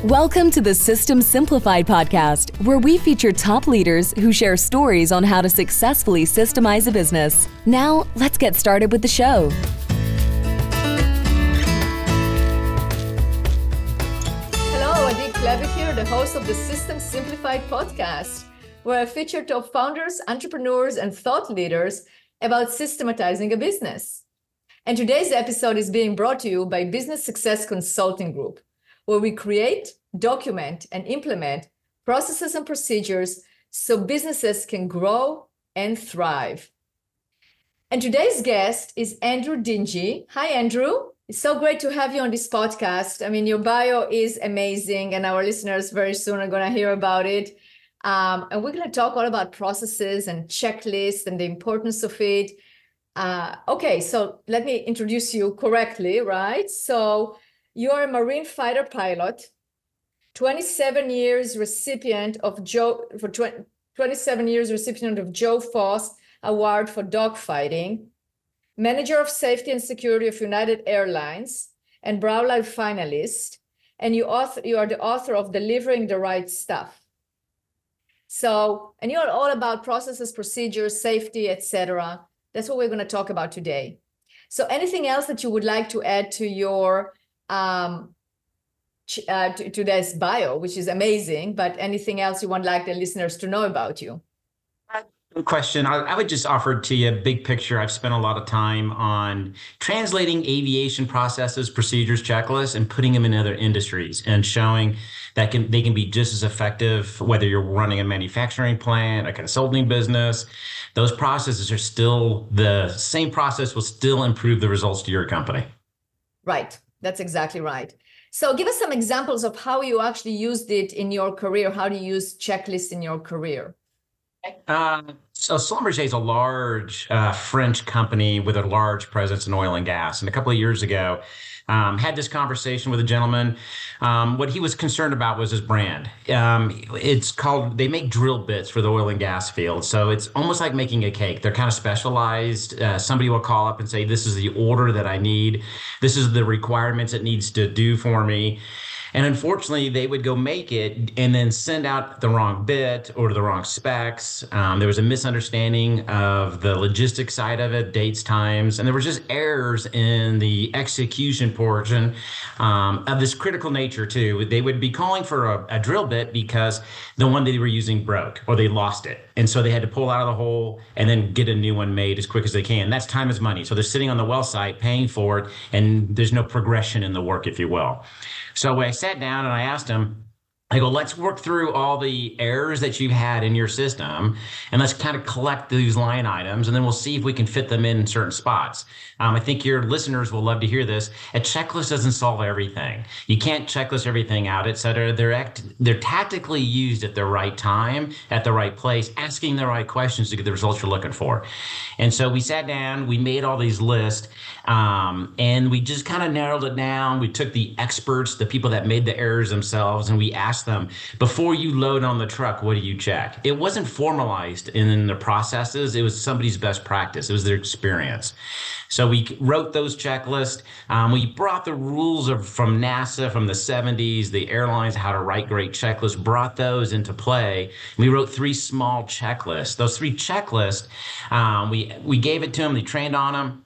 Welcome to the System Simplified podcast, where we feature top leaders who share stories on how to successfully systemize a business. Now, let's get started with the show. Hello, Andrew Klevit here, the host of the System Simplified podcast, where I feature top founders, entrepreneurs, and thought leaders about systematizing a business. And today's episode is being brought to you by Business Success Consulting Group, where we create, document, and implement processes and procedures so businesses can grow and thrive. And today's guest is Andrew Dingee. Hi, Andrew. It's so great to have you on this podcast. I mean, your bio is amazing, and our listeners very soon are going to hear about it. And we're going to talk all about processes and checklists and the importance of it. Okay, so let me introduce you correctly, right? So you are a Marine fighter pilot, 27 years recipient of Joe Foss Award for dogfighting, manager of safety and security of United Airlines, and Brownlight finalist. And you are the author of Delivering the Right Stuff. So, and you're all about processes, procedures, safety, etc. That's what we're going to talk about today. So, anything else that you would like to add to your to this bio, which is amazing, but anything else you want like the listeners to know about you? Good question. I would just offer to you a big picture. I've spent a lot of time on translating aviation processes, procedures, checklists, and putting them in other industries and showing that they can be just as effective, whether you're running a manufacturing plant, a consulting business. Those processes are still the same process will still improve the results to your company. Right. That's exactly right. So give us some examples of how you actually used it in your career. How do you use checklists in your career? So Schlumberger is a large French company with a large presence in oil and gas. And a couple of years ago, had this conversation with a gentleman. What he was concerned about was his brand. They make drill bits for the oil and gas field. So it's almost like making a cake. They're kind of specialized. Somebody will call up and say, this is the order that I need. This is the requirements it needs to do for me. And unfortunately, they would go make it and then send out the wrong bit or the wrong specs. There was a misunderstanding of the logistics side of it, dates, times, and there were just errors in the execution portion of this critical nature too. They would be calling for a drill bit because the one they were using broke or they lost it. And so they had to pull out of the hole and then get a new one made as quick as they can. That's time is money. So they're sitting on the well site paying for it, and there's no progression in the work, if you will. So I sat down and I asked him, I go, let's work through all the errors that you've had in your system, and let's kind of collect these line items, and then we'll see if we can fit them in certain spots. I think your listeners will love to hear this. A checklist doesn't solve everything. You can't checklist everything out, et cetera. They're tactically used at the right time, at the right place, asking the right questions to get the results you're looking for. And so we sat down, we made all these lists, and we just kind of narrowed it down. We took the experts, the people that made the errors themselves, and we asked them, before you load on the truck, what do you check? It wasn't formalized in the processes. It was somebody's best practice. It was their experience. So we wrote those checklists. We brought the rules from NASA from the 70s, the airlines, how to write great checklists, brought those into play. We wrote 3 small checklists. Those 3 checklists, we gave it to them. They trained on them.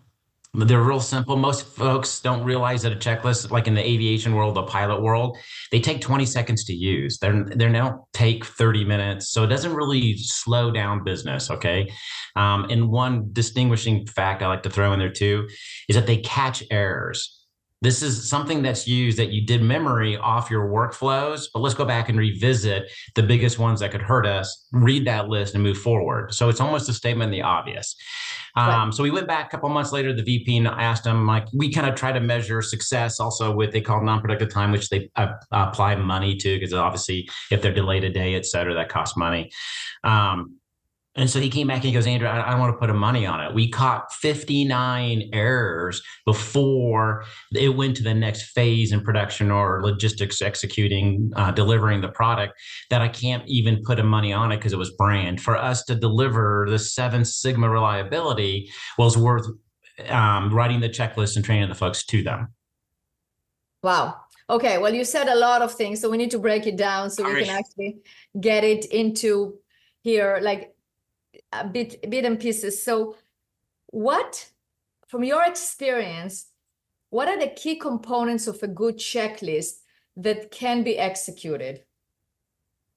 They're real simple. Most folks don't realize that a checklist, like in the aviation world, the pilot world, they take 20 seconds to use. They don't take 30 minutes. So it doesn't really slow down business, okay? And one distinguishing fact I like to throw in there too is that they catch errors. This is something that's used that you did memory off your workflows, but let's go back and revisit the biggest ones that could hurt us, read that list and move forward. So it's almost a statement of the obvious. Right. So we went back a couple months later to the VP and asked him, like, we kind of try to measure success also with, they call non-productive time, which they apply money to, because obviously if they're delayed a day, et cetera, that costs money. And so he came back and he goes, Andrew, I don't want to put money on it. We caught 59 errors before it went to the next phase in production or logistics executing, delivering the product, that I can't even put money on it because it was brand. For us to deliver the 7 Sigma reliability was worth writing the checklist and training the folks to them. Wow. Okay, well, you said a lot of things, so we need to break it down so we can actually get it into here, like a bit and pieces. So what, from your experience, what are the key components of a good checklist that can be executed?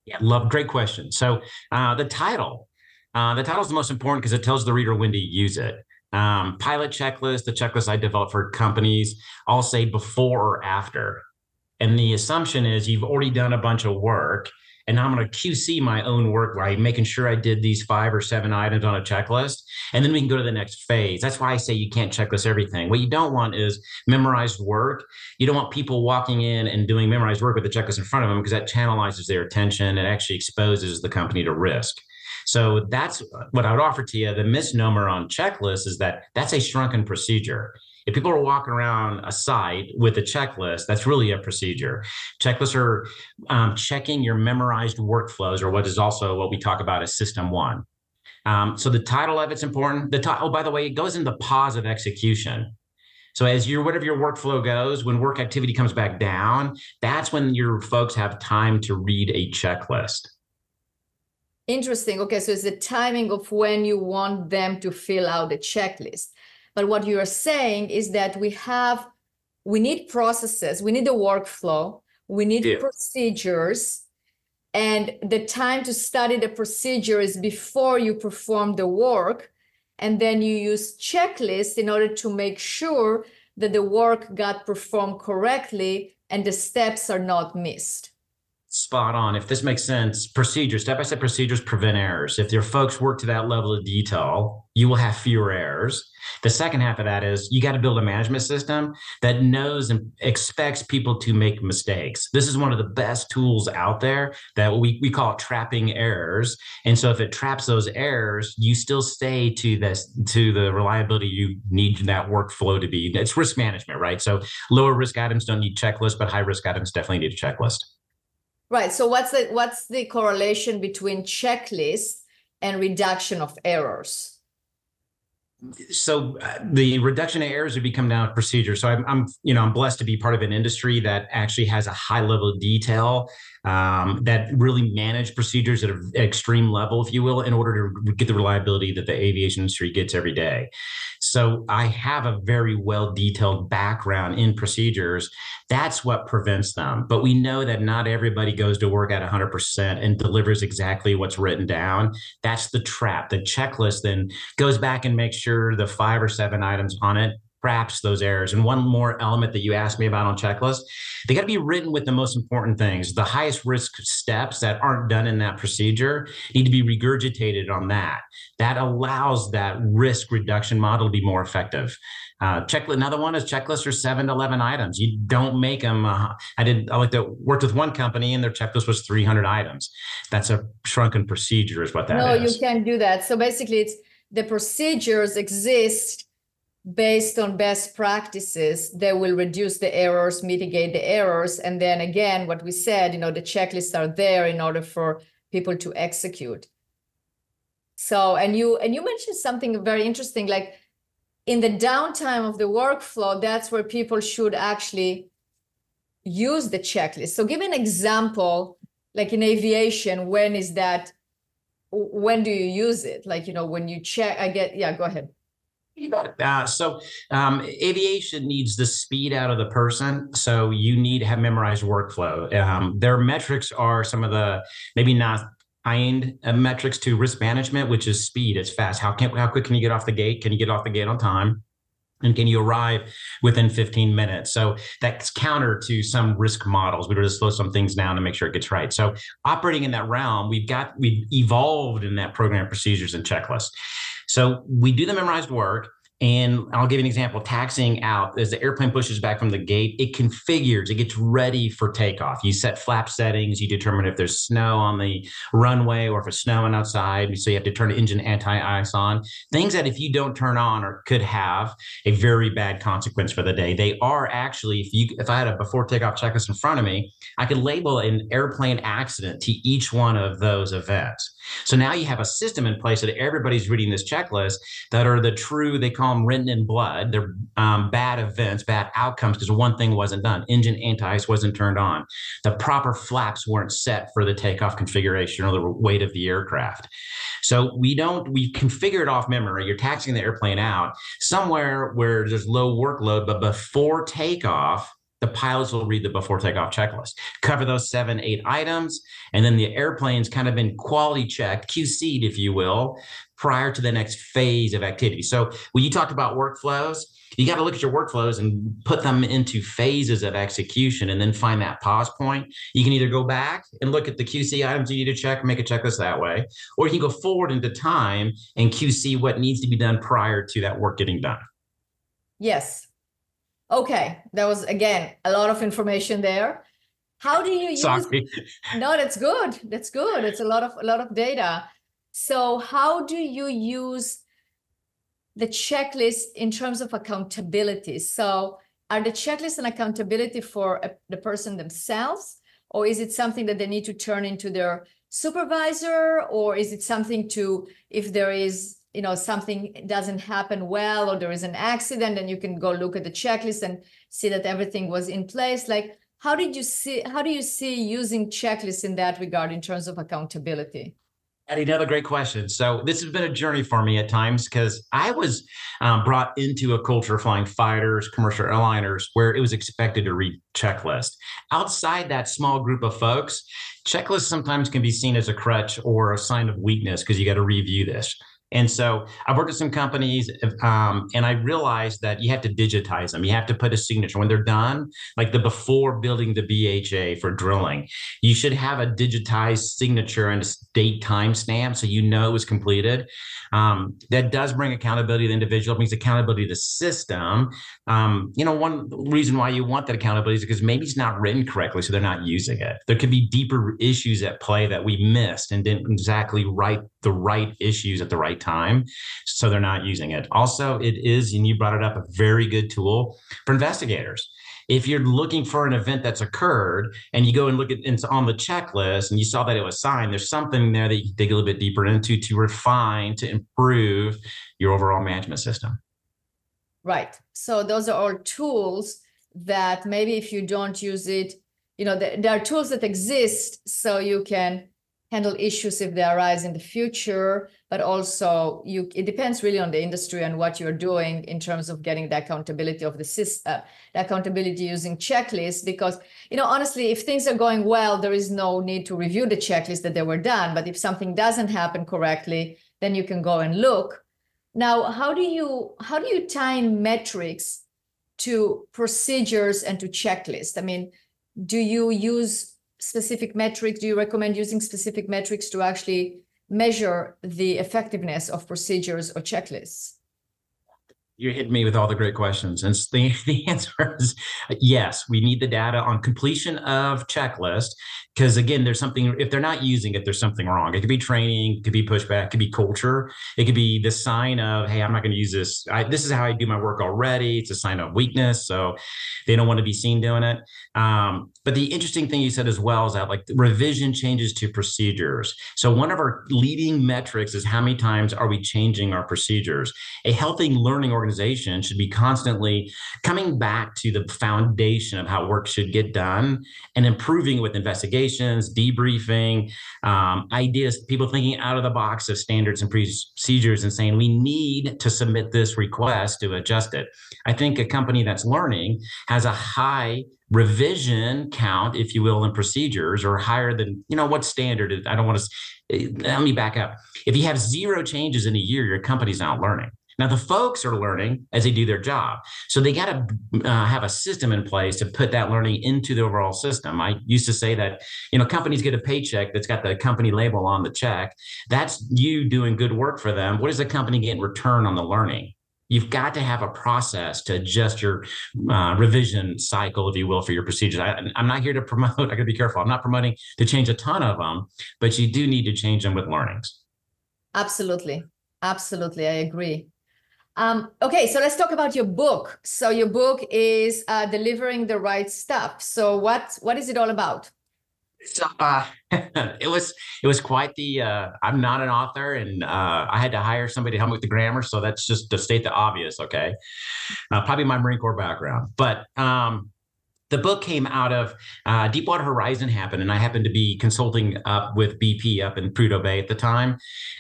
Yeah, great question. So the title is the most important because it tells the reader when to use it. Pilot checklist, the checklist I develop for companies, I'll say before or after. And the assumption is you've already done a bunch of work, and now I'm going to QC my own work by making sure I did these 5 or 7 items on a checklist, and then we can go to the next phase. That's why I say you can't checklist everything. What you don't want is memorized work. You don't want people walking in and doing memorized work with the checklist in front of them, because that channelizes their attention and actually exposes the company to risk. So that's what I would offer to you. The misnomer on checklists is that that's a shrunken procedure. If people are walking around a site with a checklist, that's really a procedure. Checklists are checking your memorized workflows, or what is also what we talk about as System 1. So the title of it's important. Oh, by the way, it goes in the pause of execution. So as whatever your workflow goes, when work activity comes back down, that's when your folks have time to read a checklist. Interesting. Okay, so it's the timing of when you want them to fill out the checklist. But what you are saying is that we need processes, we need a workflow, we need procedures, and the time to study the procedure is before you perform the work. And then you use checklists in order to make sure that the work got performed correctly and the steps are not missed. Spot on. If this makes sense, procedures, step-by-step procedures prevent errors. If your folks work to that level of detail, you will have fewer errors. The second half of that is you got to build a management system that knows and expects people to make mistakes. This is one of the best tools out there that we call it trapping errors. And so if it traps those errors, you still stay to the reliability you need that workflow to be. It's risk management, right? So lower risk items don't need checklists, but high risk items definitely need a checklist. Right. So what's the correlation between checklist and reduction of errors? So the reduction of errors would become down to procedure. So I'm blessed to be part of an industry that actually has a high level of detail that really manage procedures at an extreme level, if you will, in order to get the reliability that the aviation industry gets every day. So I have a very well detailed background in procedures. That's what prevents them. But we know that not everybody goes to work at 100% and delivers exactly what's written down. That's the trap. The checklist then goes back and makes sure the 5 or 7 items on it traps those errors. And one more element that you asked me about on checklist, they got to be written with the most important things. The highest risk steps that aren't done in that procedure need to be regurgitated on that. That allows that risk reduction model to be more effective. Another one is checklists are 7 to 11 items. You don't make them. I worked with one company and their checklist was 300 items. That's a shrunken procedure is what that is. No, you can't do that. So basically the procedures exist based on best practices that will reduce the errors, mitigate the errors. And then again, what we said, the checklists are there in order for people to execute. So, and you mentioned something very interesting, like in the downtime of the workflow, that's where people should actually use the checklist. So give an example, like in aviation, when do you use it? Like, when you check, go ahead. Aviation needs the speed out of the person. So you need to have memorized workflow. Their metrics are some of the maybe not high-end metrics to risk management, which is speed. It's fast. How quick can you get off the gate? Can you get off the gate on time? And can you arrive within 15 minutes? So that's counter to some risk models. We just slow some things down to make sure it gets right. So operating in that realm, we've evolved in that program procedures and checklists. So we do the memorized work. And I'll give you an example. Taxiing out, as the airplane pushes back from the gate, it configures, it gets ready for takeoff. You set flap settings, you determine if there's snow on the runway or if it's snowing outside. So you have to turn the engine anti-ice on. Things that if you don't turn on or could have a very bad consequence for the day. They are actually, if I had a before takeoff checklist in front of me, I could label an airplane accident to each one of those events. So now you have a system in place that everybody's reading this checklist that are the true, they call call them written in blood. They're bad events, bad outcomes, because one thing wasn't done. Engine anti-ice wasn't turned on. The proper flaps weren't set for the takeoff configuration or the weight of the aircraft. So we configure it off memory. You're taxiing the airplane out somewhere where there's low workload, but before takeoff, the pilots will read the before takeoff checklist, cover those 7, 8 items, and then the airplane's kind of been quality checked, QC'd, if you will, prior to the next phase of activity. So when you talked about workflows, you got to look at your workflows and put them into phases of execution and then find that pause point. You can either go back and look at the QC items you need to check, make a checklist that way, or you can go forward into time and QC what needs to be done prior to that work getting done. Yes. Okay, that was, again, a lot of information there. How do you use? Sorry. No, that's good. That's good. It's a lot of data. So how do you use the checklist in terms of accountability? So are the checklists and accountability for the person themselves, or is it something that they need to turn into their supervisor, or is it something to, if there is, something doesn't happen well, or there is an accident, and you can go look at the checklist and see that everything was in place? Like, how do you see using checklists in that regard in terms of accountability? Another great question. So this has been a journey for me at times, because I was brought into a culture of flying fighters, commercial airliners, where it was expected to read checklist. Outside that small group of folks, checklists sometimes can be seen as a crutch or a sign of weakness, because you got to review this. And so I've worked with some companies, and I realized that you have to digitize them. You have to put a signature when they're done, like the before building the BHA for drilling. You should have a digitized signature and a date timestamp so you know it was completed. That does bring accountability to the individual. It brings accountability to the system. One reason why you want that accountability is because maybe it's not written correctly, so they're not using it. There could be deeper issues at play that we missed and didn't exactly write the right issues at the right time, so they're not using it. Also, it is, and you brought it up, a very good tool for investigators. If you're looking for an event that's occurred and you go and look at it's on the checklist and you saw that it was signed, there's something there that you can dig a little bit deeper into to refine, to improve your overall management system. Right. So those are all tools that maybe if you don't use it, there are tools that exist so you can handle issues if they arise in the future, but also it depends really on the industry and what you're doing in terms of getting the accountability of the system, the accountability using checklists, because, honestly, if things are going well, there is no need to review the checklist that they were done. But if something doesn't happen correctly, then you can go and look. Now, how do you tie in metrics to procedures and to checklists? I mean, do you use specific metrics? Do you recommend using specific metrics to actually measure the effectiveness of procedures or checklists? You're hitting me with all the great questions. And the answer is yes, we need the data on completion of checklist, because again, there's something, if they're not using it, there's something wrong. It could be training, it could be pushback, it could be culture. It could be the sign of, hey, I'm not going to use this. This is how I do my work already. It's a sign of weakness. So they don't want to be seen doing it. But the interesting thing you said as well is that like revision changes to procedures. So one of our leading metrics is how many times are we changing our procedures? A healthy learning organization should be constantly coming back to the foundation of how work should get done and improving with investigations, debriefing, ideas, people thinking out of the box of standards and procedures and saying, we need to submit this request to adjust it. I think a company that's learning has a high revision count, if you will, in procedures, or higher than, what standard is, I don't want to, let me back up. If you have 0 changes in a year, your company's not learning. Now, the folks are learning as they do their job. So they got to have a system in place to put that learning into the overall system. I used to say that, companies get a paycheck that's got the company label on the check. That's you doing good work for them. What does the company get in return on the learning? You've got to have a process to adjust your revision cycle, if you will, for your procedures. I'm not here to promote, I got to be careful. I'm not promoting to change a ton of them, but you do need to change them with learnings. Absolutely. Absolutely. I agree. Okay, so let's talk about your book. So your book is Delivering the Right Stuff. So what is it all about? So it was quite the I'm not an author, and I had to hire somebody to help me with the grammar. So that's just to state the obvious. Okay, probably my Marine Corps background, but the book came out of Deepwater Horizon happened, and I happened to be consulting up with BP up in Prudhoe Bay at the time.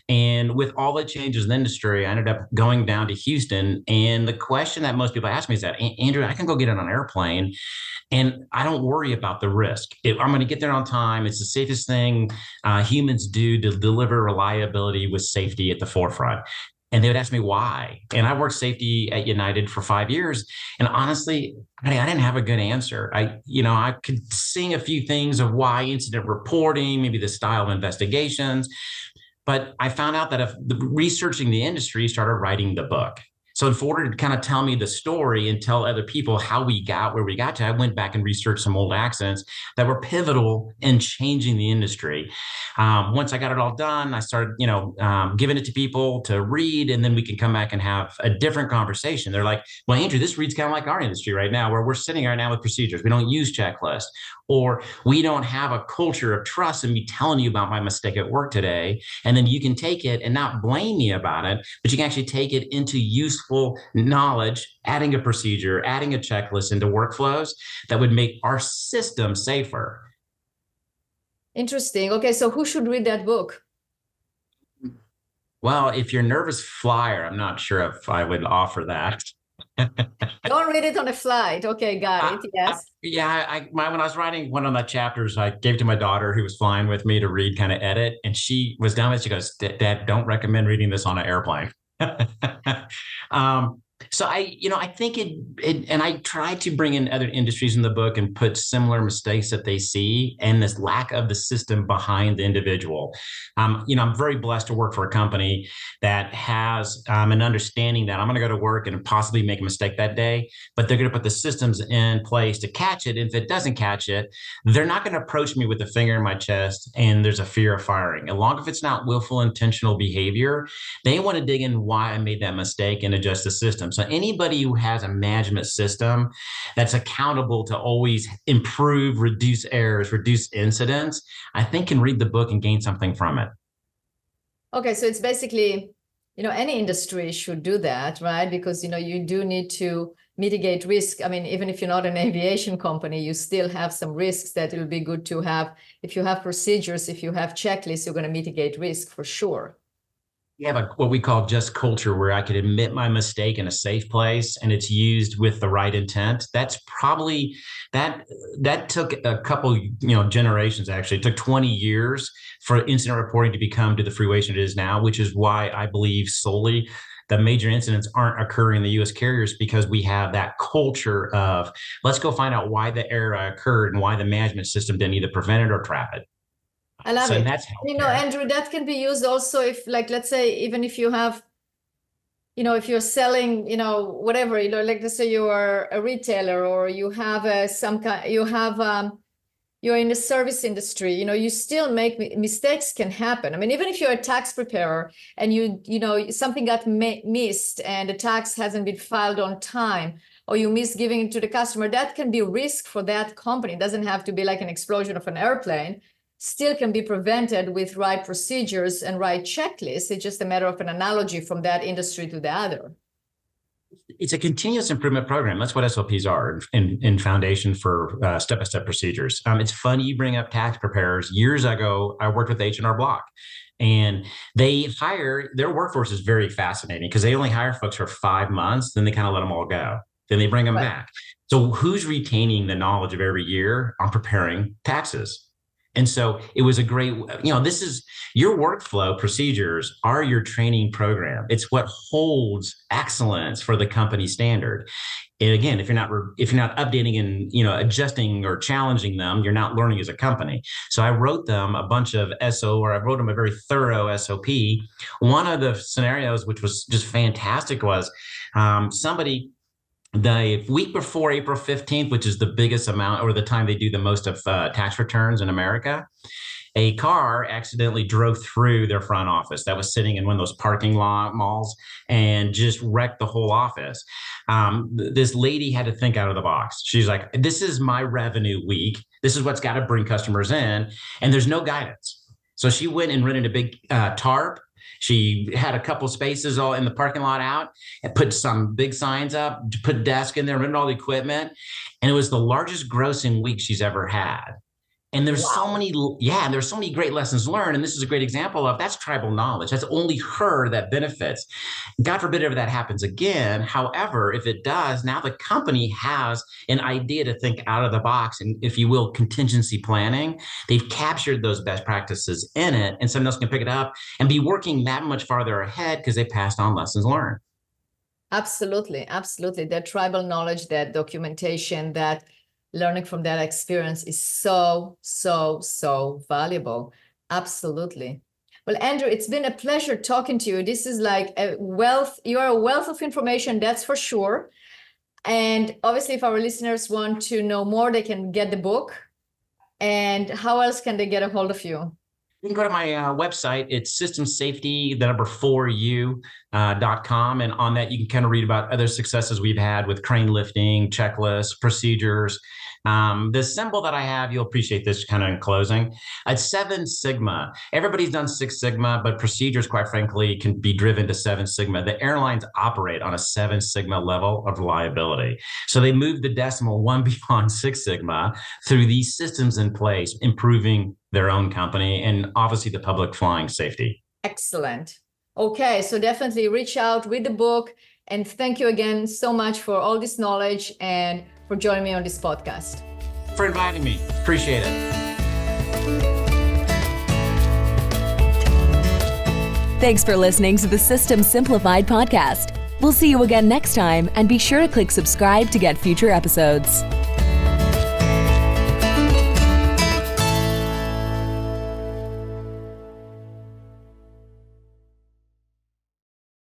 And with all the changes in the industry, I ended up going down to Houston. And the question that most people ask me is that, Andrew, I can go get on an airplane and I don't worry about the risk. If I'm going to get there on time, it's the safest thing humans do to deliver reliability with safety at the forefront. And they would ask me why. And I worked safety at United for 5 years. And honestly, I didn't have a good answer. I could sing a few things of why incident reporting, maybe the style of investigations. But I found out that if researching the industry, started writing the book. So in order to kind of tell me the story and tell other people how we got where we got to, I went back and researched some old accents that were pivotal in changing the industry. Once I got it all done, I started, giving it to people to read, and then we can come back and have a different conversation. They're like, well, Andrew, this reads kind of like our industry right now, where we're sitting right now with procedures. We don't use checklists, or we don't have a culture of trust in me telling you about my mistake at work today. And then you can take it and not blame me about it, but you can actually take it into useful knowledge, adding a procedure, adding a checklist into workflows that would make our system safer. Interesting. Okay, so who should read that book? Well, if you're a nervous flyer, I'm not sure if I would offer that. Don't read it on a flight. Okay, got it. Yes. When I was writing one of my chapters, I gave to my daughter who was flying with me to read, kind of edit, and she was done with it. She goes, Dad, don't recommend reading this on an airplane. So I think and I tried to bring in other industries in the book and put similar mistakes that they see and this lack of the system behind the individual. I'm very blessed to work for a company that has an understanding that I'm going to go to work and possibly make a mistake that day, but they're going to put the systems in place to catch it. If it doesn't catch it, they're not going to approach me with a finger in my chest and there's a fear of firing. As long as it's not willful, intentional behavior, they want to dig in why I made that mistake and adjust the system. So anybody who has a management system that's accountable to always improve, reduce errors, reduce incidents, I think can read the book and gain something from it. Okay, so it's basically, any industry should do that, right? Because, you do need to mitigate risk. I mean, even if you're not an aviation company, you still have some risks that it will be good to have. If you have procedures, if you have checklists, you're going to mitigate risk for sure. We have what we call just culture, where I could admit my mistake in a safe place and it's used with the right intent. That's probably that took a couple, generations. Actually, it took 20 years for incident reporting to become to the fruition it is now, which is why I believe solely the major incidents aren't occurring in the U.S. carriers, because we have that culture of let's go find out why the error occurred and why the management system didn't either prevent it or trap it. I love it. That's Andrew, that can be used also if, like, let's say, even if you have, if you're selling, whatever, like let's say you are a retailer or you have you're in the service industry, you still make mistakes can happen. I mean, even if you're a tax preparer and something got missed and the tax hasn't been filed on time, or you miss giving it to the customer, that can be a risk for that company. It doesn't have to be like an explosion of an airplane. Still can be prevented with right procedures and right checklists. It's just a matter of an analogy from that industry to the other. It's a continuous improvement program. That's what SOPs are in foundation for step-by-step procedures. It's funny you bring up tax preparers. Years ago, I worked with H&R Block, and their workforce is very fascinating because they only hire folks for 5 months, then they kind of let them all go. Then they bring them back. So who's retaining the knowledge of every year on preparing taxes? And so it was a great, this is your workflow procedures are your training program. It's what holds excellence for the company standard. And again, if you're not updating and, adjusting or challenging them, you're not learning as a company. So I wrote them a bunch of I wrote them a very thorough SOP. One of the scenarios, which was just fantastic, was somebody The week before April 15th, which is the biggest amount or the time they do the most of tax returns in America, a car accidentally drove through their front office that was sitting in one of those parking lot malls and just wrecked the whole office. This lady had to think out of the box. She's like, this is my revenue week. This is what's got to bring customers in. And there's no guidance. So she went and rented a big tarp. She had a couple spaces all in the parking lot out and put some big signs up, put a desk in there, rented all the equipment. And it was the largest grossing week she's ever had. And there's so many, there's so many great lessons learned. And this is a great example of that's tribal knowledge. That's only her that benefits. God forbid ever that happens again. However, if it does, now the company has an idea to think out of the box and, if you will, contingency planning. They've captured those best practices in it, and someone else can pick it up and be working that much farther ahead because they passed on lessons learned. Absolutely. Absolutely. That tribal knowledge, that documentation, that learning from that experience is so, so, so valuable. Absolutely. Well, Andrew, it's been a pleasure talking to you. This is like a wealth. You are a wealth of information, that's for sure. And obviously, if our listeners want to know more, they can get the book. And how else can they get a hold of you? You can go to my website. It's systemsafety4u.com. And on that, you can kind of read about other successes we've had with crane lifting, checklists, procedures. The symbol that I have, you'll appreciate this kind of in closing. It's 7 Sigma. Everybody's done 6 Sigma, but procedures, quite frankly, can be driven to 7 Sigma. The airlines operate on a 7 Sigma level of reliability. So they moved the decimal one beyond 6 Sigma through these systems in place, improving their own company and obviously the public flying safety. Excellent. Okay, so definitely reach out, read the book, and thank you again so much for all this knowledge and for joining me on this podcast. For inviting me. Appreciate it. Thanks for listening to the System Simplified podcast. We'll see you again next time, and be sure to click subscribe to get future episodes.